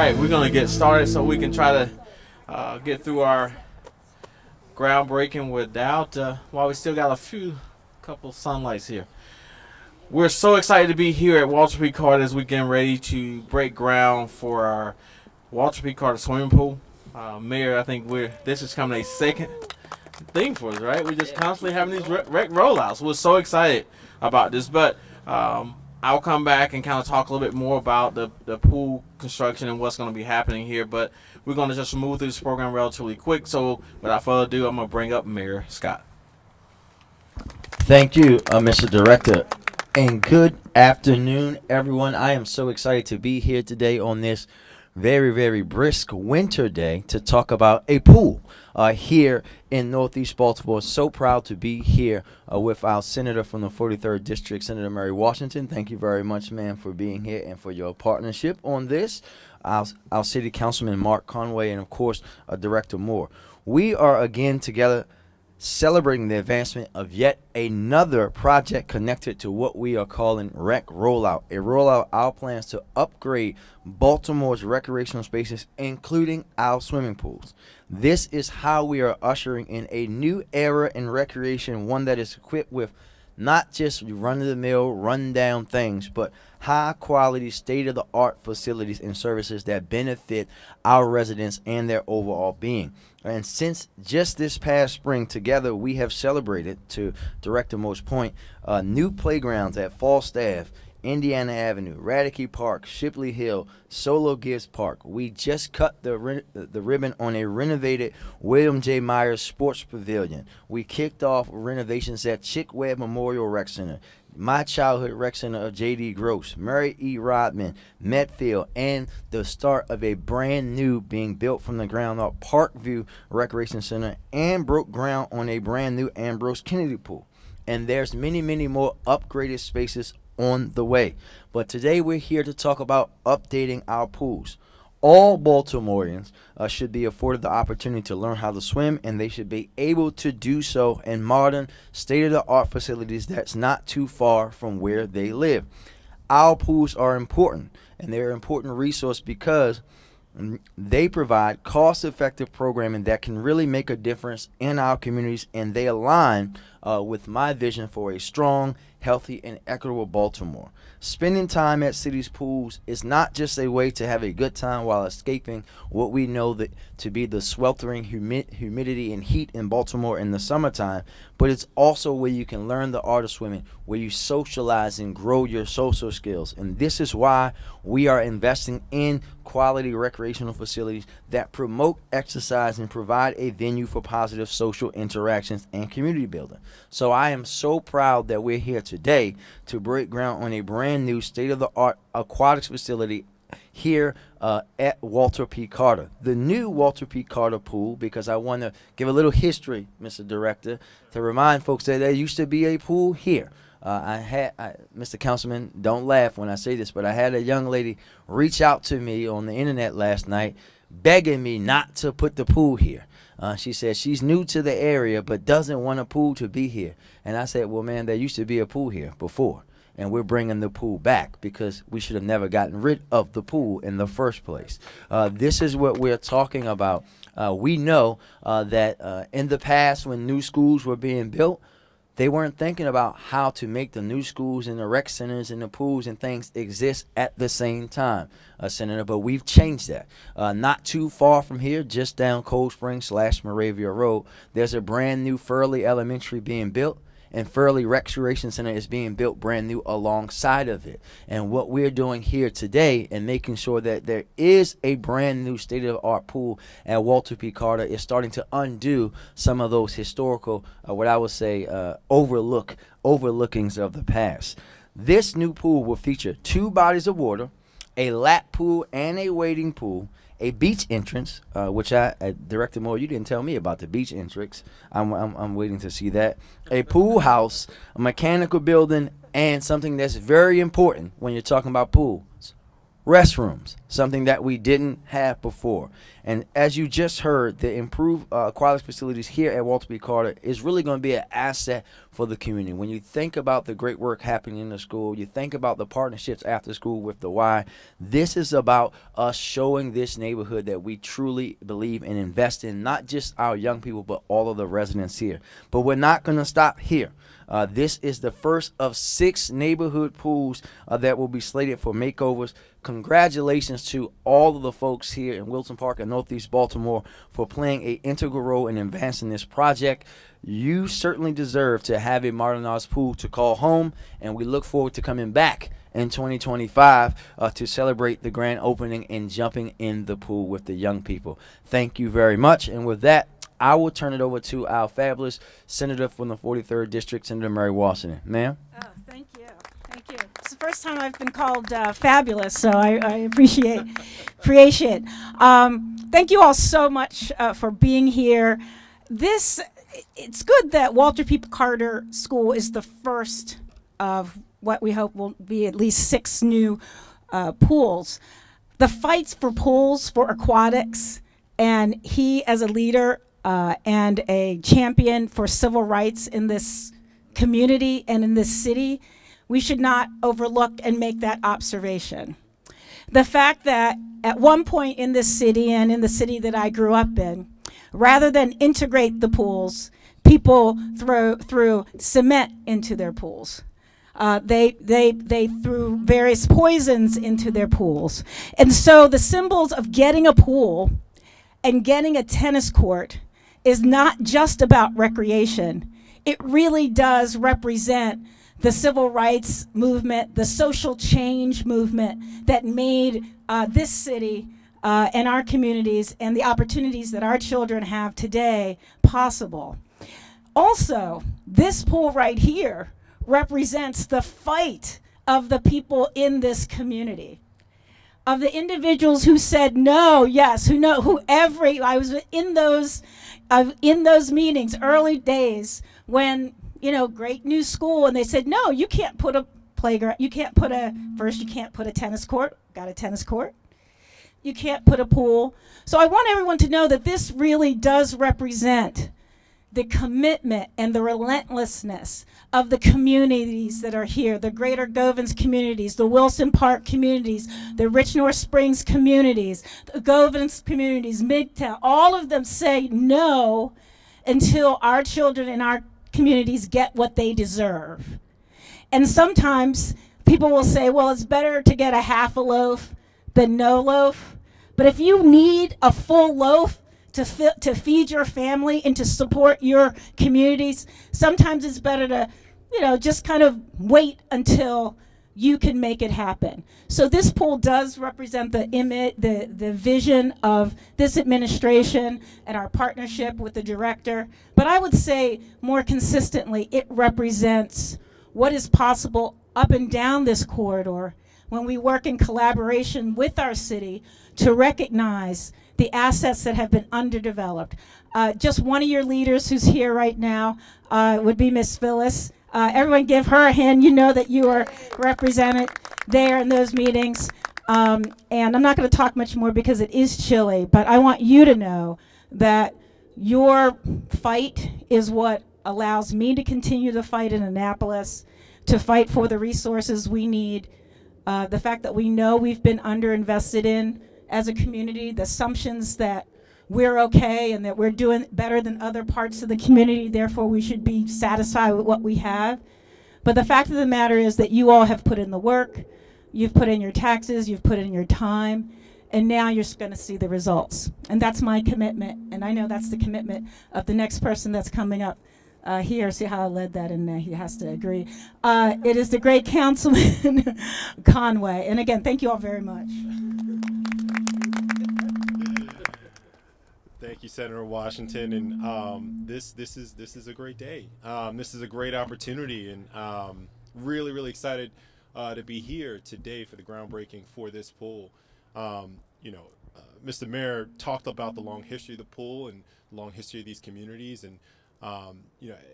right, we're going to get started so we can try to get through our groundbreaking without, while we still got couple sunlights here. We're so excited to be here at Walter P. Carter as we get ready to break ground for our Walter P. Carter swimming pool. Mayor, I think this is coming a second thing for us, right? We're just constantly having these rec rollouts. We're so excited about this, but I'll come back and kind of talk a little bit more about the pool construction and what's going to be happening here, but we're going to just move through this program relatively quick. So without further ado, I'm going to bring up Mayor Scott. Thank you, Mr. Director, and good afternoon, everyone. I am so excited to be here today on this very, very brisk winter day to talk about a pool here in Northeast Baltimore. So proud to be here with our Senator from the 43rd District, Senator Mary Washington. Thank you very much, ma'am, for being here and for your partnership on this. Our City Councilman Mark Conway and, of course, Director Moore. We are again together celebrating the advancement of yet another project connected to what we are calling Rec Rollout. A rollout, our plans to upgrade Baltimore's recreational spaces, including our swimming pools. This is how we are ushering in a new era in recreation, one that is equipped with not just run-of-the-mill, run-down things, but high-quality, state-of-the-art facilities and services that benefit our residents and their overall being. And since just this past spring, together we have celebrated, to Director Moore's point, new playgrounds at Falstaff, Indiana Avenue, Radke Park, Shipley Hill, Solo Gibbs Park. We just cut the ribbon on a renovated William J. Myers Sports Pavilion. We kicked off renovations at Chick Webb Memorial Rec Center, My Childhood Rec Center of J.D. Gross, Murray E. Rodman, Metfield, and the start of a brand new, being built from the ground up, Parkview Recreation Center, and broke ground on a brand new Ambrose Kennedy pool. And there's many, many more upgraded spaces on the way. But today we're here to talk about updating our pools. All Baltimoreans should be afforded the opportunity to learn how to swim, and they should be able to do so in modern, state-of-the-art facilities that's not too far from where they live. Our pools are important, and they're an important resource because they provide cost-effective programming that can really make a difference in our communities, and they align with my vision for a strong, healthy, and equitable Baltimore. Spending time at city's pools is not just a way to have a good time while escaping what we know to be the sweltering humidity and heat in Baltimore in the summertime, but it's also where you can learn the art of swimming, where you socialize and grow your social skills. And this is why we are investing in quality recreational facilities that promote exercise and provide a venue for positive social interactions and community building. So I am so proud that we're here today to break ground on a brand new state-of-the-art aquatics facility here at Walter P. Carter. The new Walter P. Carter pool, because I want to give a little history, Mr. Director, to remind folks that there used to be a pool here. Mr. Councilman, don't laugh when I say this, but I had a young lady reach out to me on the internet last night begging me not to put the pool here. She said she's new to the area but doesn't want a pool to be here. And I said, well, man, there used to be a pool here before, and we're bringing the pool back because we should have never gotten rid of the pool in the first place. This is what we're talking about. We know that in the past, when new schools were being built, they weren't thinking about how to make the new schools and the rec centers and the pools and things exist at the same time, Senator, but we've changed that. Not too far from here, just down Cold Spring / Moravia Road, there's a brand new Furley Elementary being built, and Furley Recreation Center is being built brand new alongside of it. And what we're doing here today and making sure that there is a brand new state-of-the-art pool at Walter P. Carter is starting to undo some of those historical, what I would say, overlookings of the past. This new pool will feature 2 bodies of water, a lap pool and a wading pool, a beach entrance, which Director Moore, you didn't tell me about the beach entrance. I'm waiting to see that. A pool house, a mechanical building, and something that's very important when you're talking about pools, restrooms. something that we didn't have before. And as you just heard, the improved aquatic facilities here at Walter B. Carter is really going to be an asset for the community. When you think about the great work happening in the school, you think about the partnerships after school with the Y, this is about us showing this neighborhood that we truly believe and invest in not just our young people, but all of the residents here. But we're not going to stop here. This is the first of 6 neighborhood pools that will be slated for makeovers. Congratulations to all of the folks here in Wilson Park and Northeast Baltimore for playing an integral role in advancing this project. You certainly deserve to have a modernized pool to call home, and we look forward to coming back in 2025 to celebrate the grand opening and jumping in the pool with the young people. Thank you very much. And with that, I will turn it over to our fabulous Senator from the 43rd District, Senator Mary Washington. Ma'am? Oh, thank you. Thank you. It's the first time I've been called fabulous, so I appreciate it. Thank you all so much for being here. It's good that Walter P. Carter School is the first of what we hope will be at least 6 new pools. The fights for pools, for aquatics, and he as a leader and a champion for civil rights in this community and in this city, we should not overlook and make that observation. The fact that at one point in this city and in the city that I grew up in, rather than integrate the pools, people threw cement into their pools. They threw various poisons into their pools. And so the symbols of getting a pool and getting a tennis court is not just about recreation. It really does represent the civil rights movement, the social change movement that made this city and our communities and the opportunities that our children have today possible. Also, this pool right here represents the fight of the people in this community, of the individuals who said no, yes, I was in those meetings, early days when, great new school, and they said, no, you can't put a playground, you can't put a tennis court, got a tennis court. You can't put a pool. So I want everyone to know that this really does represent the commitment and the relentlessness of the communities that are here, the Greater Govans communities, the Wilson Park communities, the Rich North Springs communities, the Govans communities, Midtown, all of them say no until our children and our communities get what they deserve. And sometimes people will say, well, it's better to get a half a loaf than no loaf. But if you need a full loaf to feed your family and to support your communities, sometimes it's better to, just kind of wait until you can make it happen. So this pool does represent the vision of this administration and our partnership with the director. But I would say more consistently, it represents what is possible up and down this corridor when we work in collaboration with our city to recognize the assets that have been underdeveloped. Just one of your leaders who's here right now would be Miss Phyllis. Everyone give her a hand. You know that you are represented there in those meetings. And I'm not going to talk much more because it is chilly, but I want you to know that your fight is what allows me to continue the fight in Annapolis, to fight for the resources we need. The fact that we know we've been underinvested in as a community, the assumptions that we're okay and that we're doing better than other parts of the community, therefore we should be satisfied with what we have. But the fact of the matter is that you all have put in the work, you've put in your taxes, you've put in your time, and now you're going to see the results. And that's my commitment, and I know that's the commitment of the next person that's coming up here. See how I led that in there? He has to agree. It is the great Councilman Conway. And again, thank you all very much. Thank you, Senator Washington. And this is a great day. This is a great opportunity, and really excited to be here today for the groundbreaking for this pool. Mr. Mayor talked about the long history of the pool and the long history of these communities, and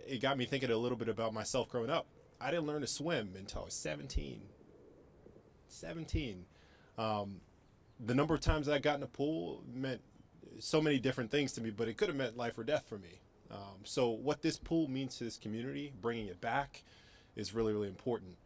it got me thinking a little bit about myself growing up. I didn't learn to swim until I was 17. the number of times I got in a pool meant so many different things to me, but it could have meant life or death for me. So what this pool means to this community, bringing it back, is really, really important.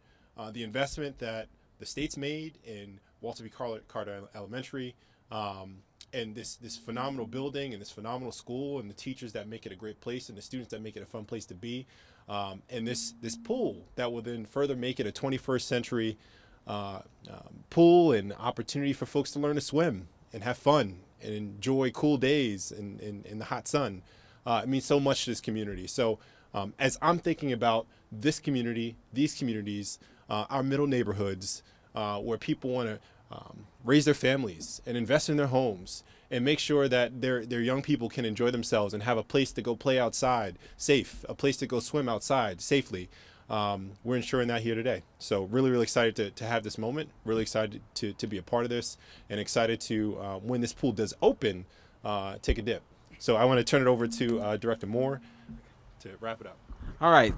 The investment that the state's made in Walter B. Carter Elementary, and this phenomenal building and this phenomenal school and the teachers that make it a great place and the students that make it a fun place to be, and this pool that will then further make it a 21st century pool and opportunity for folks to learn to swim and have fun and enjoy cool days in the hot sun. It means so much to this community. So as I'm thinking about this community, these communities, our middle neighborhoods, where people want to raise their families and invest in their homes and make sure that their young people can enjoy themselves and have a place to go play outside safe, a place to go swim outside safely. We're ensuring that here today. So really, really excited to have this moment, really excited to be a part of this, and excited to, when this pool does open, take a dip. So I want to turn it over to Director Moore to wrap it up. All right.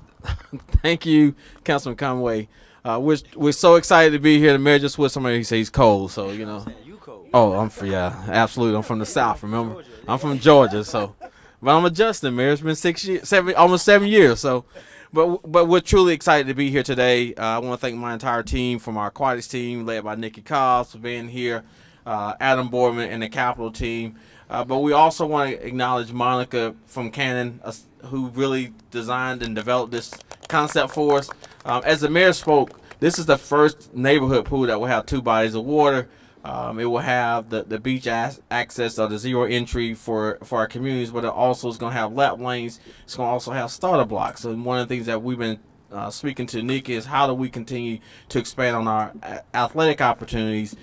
Thank you, Councilman Conway. We're so excited to be here. The mayor just with somebody, he says he's cold, so, you know. Oh, yeah, absolutely. I'm from the South, remember? I'm from Georgia, so. But I'm adjusting, Mayor. It's been almost 7 years, so. But we're truly excited to be here today. I want to thank my entire team, from our aquatics team, led by Nikki Cobbs, for being here, Adam Boardman, and the Capital team. But we also want to acknowledge Monica from Cannon, who really designed and developed this concept for us. As the mayor spoke, this is the first neighborhood pool that will have 2 bodies of water. It will have the beach access or the zero entry for our communities, but it also is going to have lap lanes. It's going to also have starter blocks. And one of the things that we've been speaking to Nikki is how do we continue to expand on our athletic opportunities,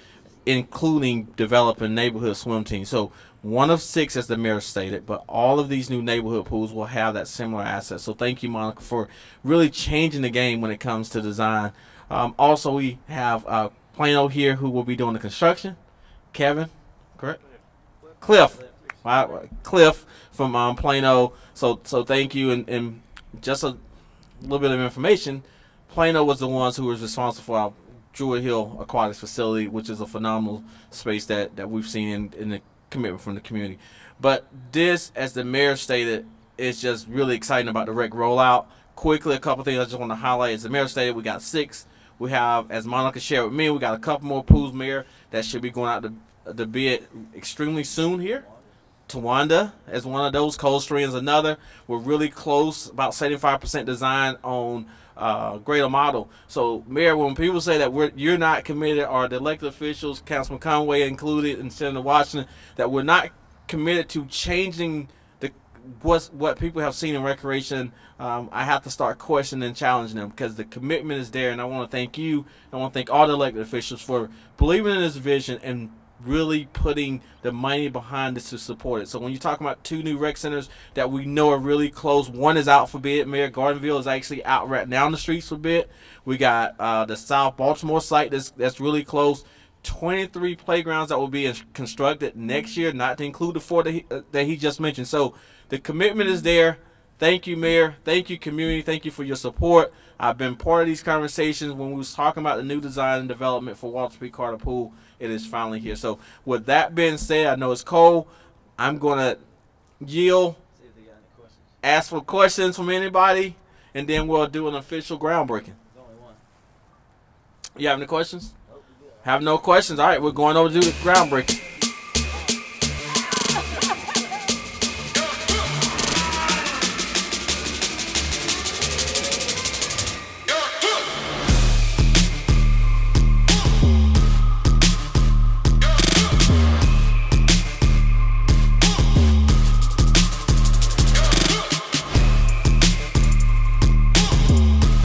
including developing neighborhood swim teams. So 1 of 6, as the mayor stated, but all of these new neighborhood pools will have that similar asset. So thank you, Monica, for really changing the game when it comes to design. Also, we have Plano here, who will be doing the construction. Kevin, correct? Cliff. Cliff from Plano. So thank you. And just a little bit of information, Plano was the ones who was responsible for our Druid Hill Aquatics facility, which is a phenomenal space that we've seen in the commitment from the community. But this, as the mayor stated, is just really exciting about the rec rollout. Quickly, a couple things I just want to highlight. As the mayor stated, we got 6. We have, as Monica shared with me, we got a couple more pools, Mayor, that should be going out to bid extremely soon here. Towanda as one of those, Coldstream another. We're really close, about 75% design on Greater Model. So, Mayor, when people say that you're not committed, or the elected officials, Councilman Conway included, and Senator Washington, that we're not committed to changing what people have seen in recreation, I have to start questioning and challenging them, because the commitment is there. And I want to thank you. I want to thank all the elected officials for believing in this vision and really putting the money behind this to support it. So when you're talking about 2 new rec centers that we know are really close, one is out for bid. Mayor, Gardenville is actually out right now in the streets for bid. We got the South Baltimore site that's really close. 23 playgrounds that will be constructed next year, not to include the 4 that he just mentioned. So the commitment is there. Thank you, Mayor. Thank you, community. Thank you for your support. I've been part of these conversations when we was talking about the new design and development for Walter P. Carter Pool. It is finally here. So with that being said, I know it's cold. I'm going to yield, ask for questions from anybody, and then we'll do an official groundbreaking. You have any questions? Have no questions? All right, we're going over to do the groundbreaking.